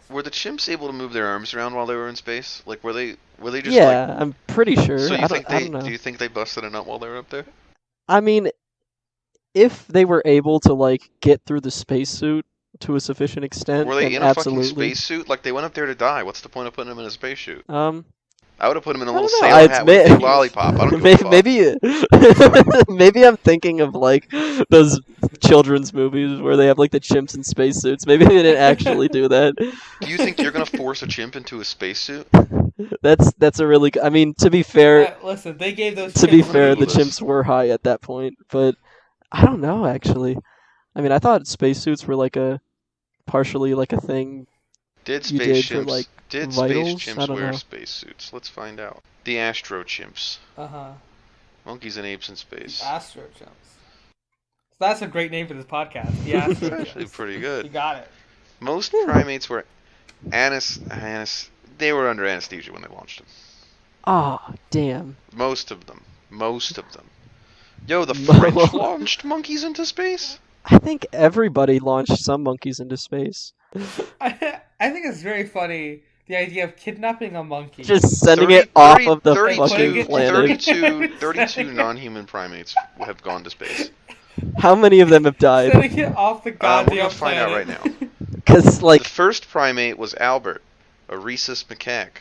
Were the chimps able to move their arms around while they were in space? Like, were they just Yeah, like... I'm pretty sure. So I don't know. do you think they busted a nut while they were up there? I mean, if they were able to like get through the spacesuit to a sufficient extent, were they then in a absolutely. fucking spacesuit? Like, they went up there to die. What's the point of putting them in a spacesuit? I would have put him in a little sailor hat with a big lollipop. I don't give a fuck. Maybe I'm thinking of like those children's movies where they have like the chimps in spacesuits. Maybe they didn't actually do that. Do you think you're gonna force a chimp into a spacesuit? That's a really. I mean, to be fair. Listen, they gave those. To be fair, the chimps were high at that point, but I don't know actually. I mean, I thought spacesuits were like partially like a thing. Did space chimps vitals? Wear spacesuits? Let's find out. The Astro-chimps. Monkeys and apes in space. Astro-chimps. So that's a great name for this podcast. The Astro-chimps. It's actually pretty good. You got it. Most primates were they were under anesthesia when they launched them. Oh, damn. Most of them. Yo, the French launched monkeys into space? I think everybody launched some monkeys into space. I think it's very funny, the idea of kidnapping a monkey. Just sending it off of the fucking planet. 32 non-human primates have gone to space. How many of them have died? Sending it off the goddamn we're gonna find out right now. Because, like... The first primate was Albert, a rhesus macaque,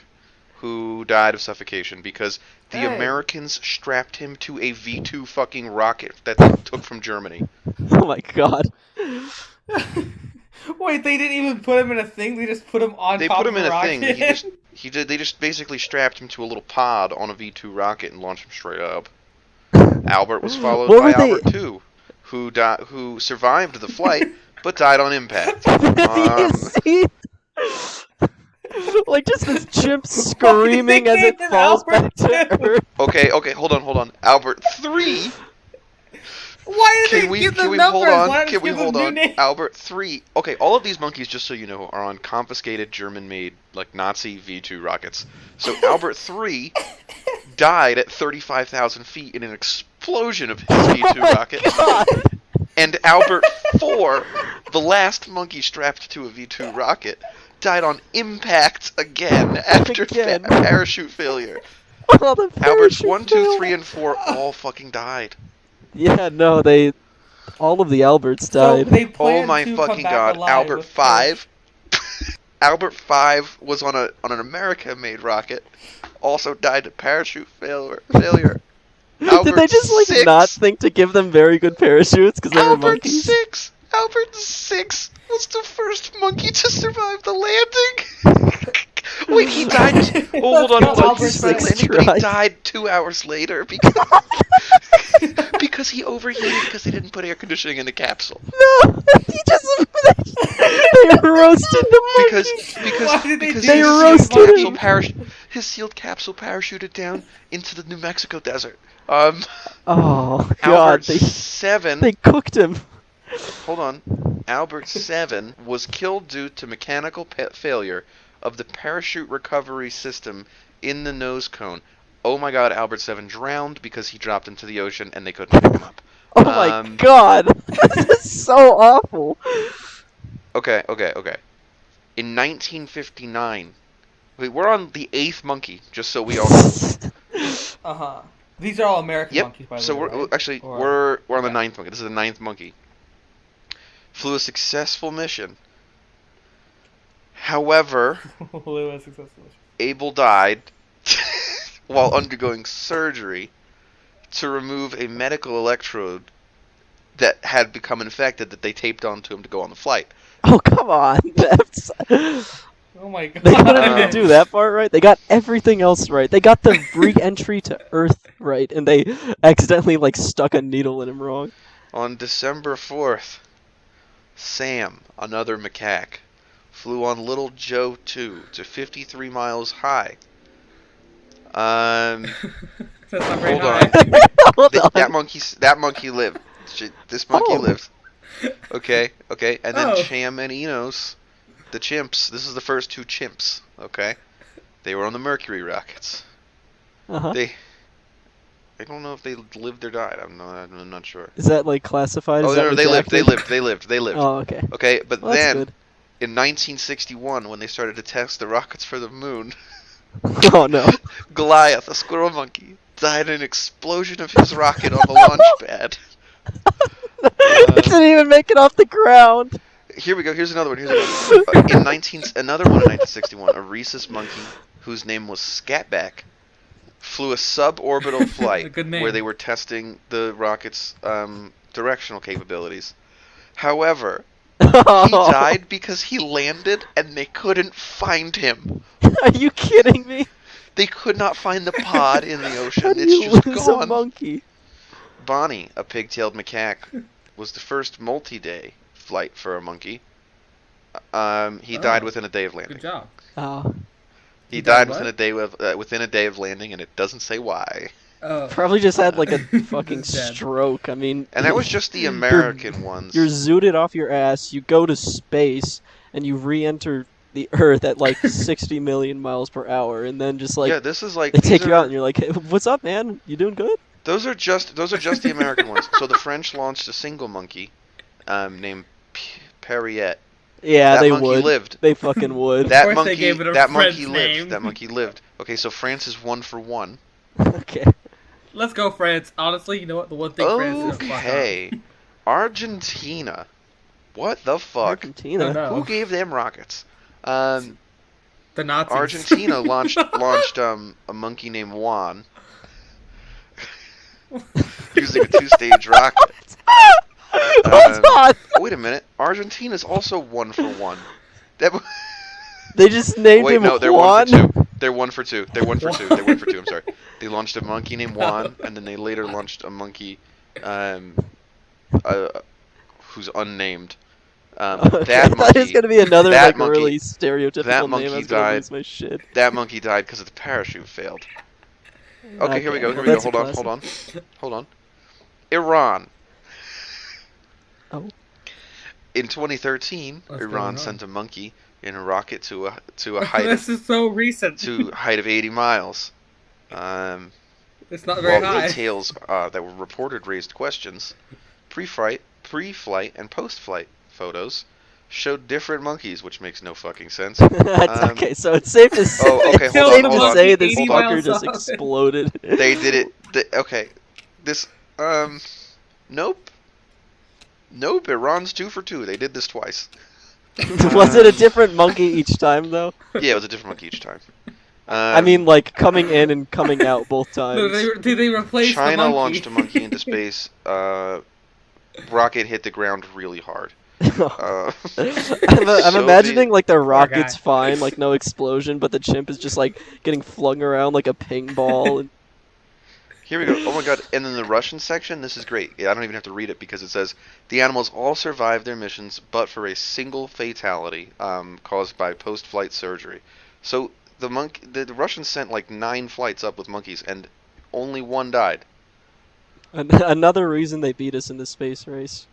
who died of suffocation because the Americans strapped him to a V2 fucking rocket that they took from Germany. Oh my god. Wait, they didn't even put him in a thing? They just put him on top of a rocket? They put him in a thing. They just basically strapped him to a little pod on a V2 rocket and launched him straight up. Albert was followed by Albert II, who survived the flight, but died on impact. Like, just this chimp screaming as it falls back to Earth. Okay, hold on. Albert III... Why did they give them numbers? Can we hold on? Albert III. Okay, all of these monkeys, just so you know, are on confiscated German-made, like, Nazi V2 rockets. So Albert III died at 35,000 feet in an explosion of his V2 rocket. God. And Albert IV, the last monkey strapped to a V2 rocket, died on impact again after parachute failure. Alberts 1, 2, 3, and 4 all fucking died. Yeah, no, all of the Alberts died. So oh my fucking god, Albert V. Albert V was on an America-made rocket, also died of parachute failure. Did they just like 6, not think to give them very good parachutes because they were monkeys? Albert VI was the first monkey to survive the landing. Wait, he died. Oh, hold on. He died 2 hours later because he overheated because they didn't put air conditioning in the capsule. No, he just they roasted the monkey. Because they roasted him. His sealed capsule parachuted down into the New Mexico desert. Oh god, Albert VII. They cooked him. Hold on. Albert VII was killed due to mechanical failure of the parachute recovery system in the nose cone. Oh my god, Albert VII drowned because he dropped into the ocean and they couldn't pick him up. Oh my god, this is so awful. Okay. In 1959, we're on the 8th monkey, just so we all know. These are all American Yep. monkeys, by the So way. we're right? actually Or- we're on the okay. 9th monkey. This is the 9th monkey. Flew a successful mission. However, Lewis successful. Abel died while undergoing surgery to remove a medical electrode that had become infected that they taped onto him to go on the flight. Oh, come on. That's... Oh my god. They couldn't even do that part right. They got everything else right. They got the re-entry to Earth right, and they accidentally like stuck a needle in him wrong. On December 4th, Sam, another macaque, flew on Little Joe 2 to 53 miles high. That's not very Hold high. Hold on. That monkey lived. This monkey Oh. lived. Okay. And then Oh. Cham and Enos, the chimps. This is the first 2 chimps. Okay. They were on the Mercury rockets. Uh-huh. I don't know if they lived or died. I'm not sure. Is that like classified? Oh Is that no, they lived. redacted? They lived. Oh, okay. Okay, but Well, that's then good. in 1961, when they started to test the rockets for the moon, Oh no. Goliath, a squirrel monkey, died in an explosion of his rocket on the launch pad. It didn't even make it off the ground. Here we go. Here's another one. Another one in 1961, a rhesus monkey whose name was Scatback flew a suborbital flight Good name. where they were testing the rocket's directional capabilities. However, he died because he landed and they couldn't find him. Are you kidding me? They could not find the pod in the How ocean. do It's you just lose a gone. monkey? Bonnie, a pig-tailed macaque, was the first multi-day flight for a monkey. He died within a day of landing. Good job. Oh, He He died died within a day of landing, and it doesn't say why. Oh. probably just had like a fucking He's dead. stroke. I mean, And that was just the American ones. you're zooted off your ass. You go to space and you re-enter the Earth at like 60 million miles per hour, and then just like yeah, this is like they take these you are- out, and you're like, hey, "What's up, man? You doing good?" Those are just the American ones. So the French launched a single monkey named Perriette. Yeah, That they monkey would. lived. They fucking would. That course they monkey, gave it a that French monkey name. lived. That monkey lived. Okay, so France is 1 for 1. Okay. Let's go, France. Honestly, you know what? The one thing France is fuck up. Okay, Argentina. What the fuck? Argentina. Oh, no. Who gave them rockets? The Nazis. Argentina launched a monkey named Juan using a 2-stage rocket. Hold on. Wait a minute. Argentina's also 1 for 1. That. They just named Wait, him no, they're Juan. 1 for 2. They're 1 for 2. They're 1 for 2. They're 1 for 2. I'm sorry. They launched a monkey named Juan, and then they later launched a monkey, who's unnamed. Okay, That I thought it was monkey. gonna be another that like monkey- really stereotypical that name. monkey I was gonna died. lose my shit. That monkey died because the parachute failed. Okay, here we go. well, Here we that's go. a classic. Hold on. Iran. Oh. In 2013, What's going Iran on? sent a monkey in a rocket to a height This is so recent. of 80 miles. It's not very While high. details that were reported raised questions, pre-flight, and post-flight photos showed different monkeys, which makes no fucking sense. Okay, so it's safe to say, Oh, okay, it's hold safe on, to hold on. say this 80 fucker miles just up. exploded. They did it. Okay, this. Nope. Iran's 2 for 2. They did this twice. Was it a different monkey each time though? Yeah, it was a different monkey each time. I mean, like coming in and coming out both times. No, did they replace China the monkey? launched a monkey into space. Rocket hit the ground really hard. I'm So imagining like the guy. rocket's fine, like no explosion, but the chimp is just like getting flung around like a ping ball. And... Here we go. Oh my god. And then the Russian section, this is great. I don't even have to read it because it says, the animals all survived their missions but for a single fatality caused by post-flight surgery. So the Russians sent like 9 flights up with monkeys and only 1 died. Another reason they beat us in the space race.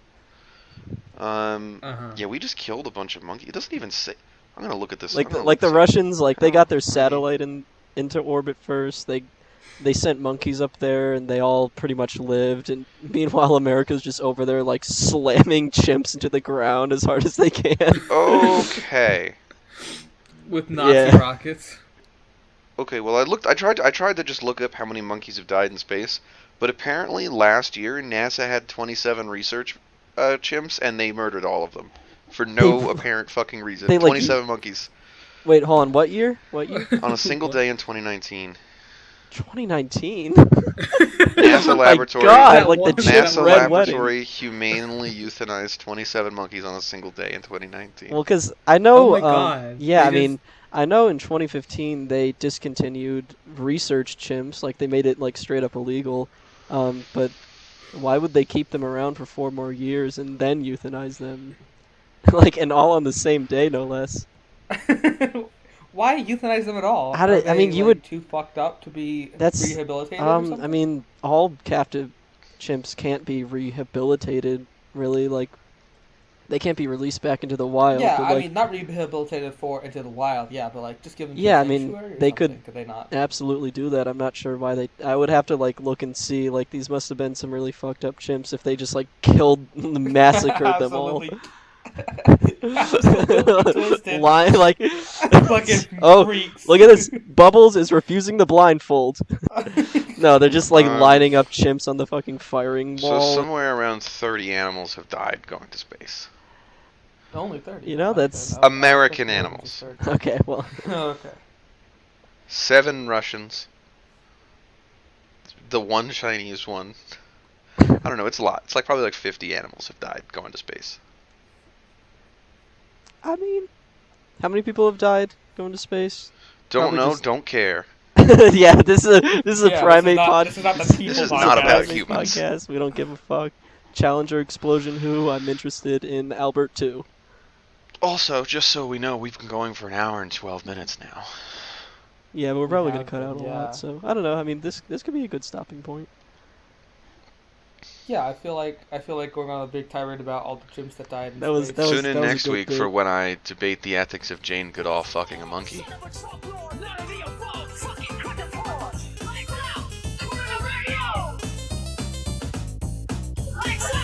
Yeah, we just killed a bunch of monkeys. It doesn't even say. I'm gonna look at this. I'm gonna Like the look- Russians, like they got their satellite into orbit first. They sent monkeys up there, and they all pretty much lived. And meanwhile, America's just over there, like slamming chimps into the ground as hard as they can. Okay. With Nazi Yeah. rockets. Okay, well, I tried to just look up how many monkeys have died in space, but apparently last year NASA had 27 research chimps, and they murdered all of them for no apparent fucking reason. They, like, 27 monkeys Wait, hold on. What year? What year? on a single day in 2019. 2019. NASA laboratory. God, like the That NASA Chimp Red Wedding. laboratory humanely euthanized 27 monkeys on a single day in 2019. Well, because I know. Oh my God. Yeah, I They mean, I know in 2015 they discontinued research chimps. Like they made it like straight up illegal. But why would they keep them around for 4 more years and then euthanize them? Like, and all on the same day, no less. Why euthanize them at all? How did- Are I mean, they, you like, would- too fucked up to be That's rehabilitated or something? I mean, all captive chimps can't be rehabilitated. Really, like they can't be released back into the wild. yeah, but, I like, mean, not rehabilitated for into the wild, yeah, but like just give them to Yeah, a I mean, sanctuary or they something. Could they not? absolutely do that. I'm not sure why they. I would have to like look and see. Like these must have been some really fucked up chimps if they just like killed, massacred them all. Absolutely twisted. Line like Fucking oh, freaks. look at this. Bubbles is refusing the blindfold. No, they're just like lining up chimps on the fucking firing So wall. somewhere around 30 animals have died going to space. Only 30. You know, that's- Okay, American I was animals. expecting 30. Okay, well, Okay. 7 Russians. The 1 Chinese one. I don't know, it's a lot. It's like probably like 50 animals have died going to space. I mean, how many people have died going to space? Don't Probably know, just- don't care. Yeah, this is a Yeah, primate this is not the podcast. people This is podcast. not about Primate humans. Podcast. We don't give a fuck. Challenger Explosion Who? I'm interested in Albert too. Also, just so we know, we've been going for an hour and 12 minutes now. Yeah, but we're We probably gonna have cut been, out a yeah. lot. So I don't know. I mean, this could be a good stopping point. Yeah, I feel like going on a big tirade about all the chimps that died. In That was- space. that was- Tune in next a good week bit. for when I debate the ethics of Jane Goodall fucking a monkey. Lights out!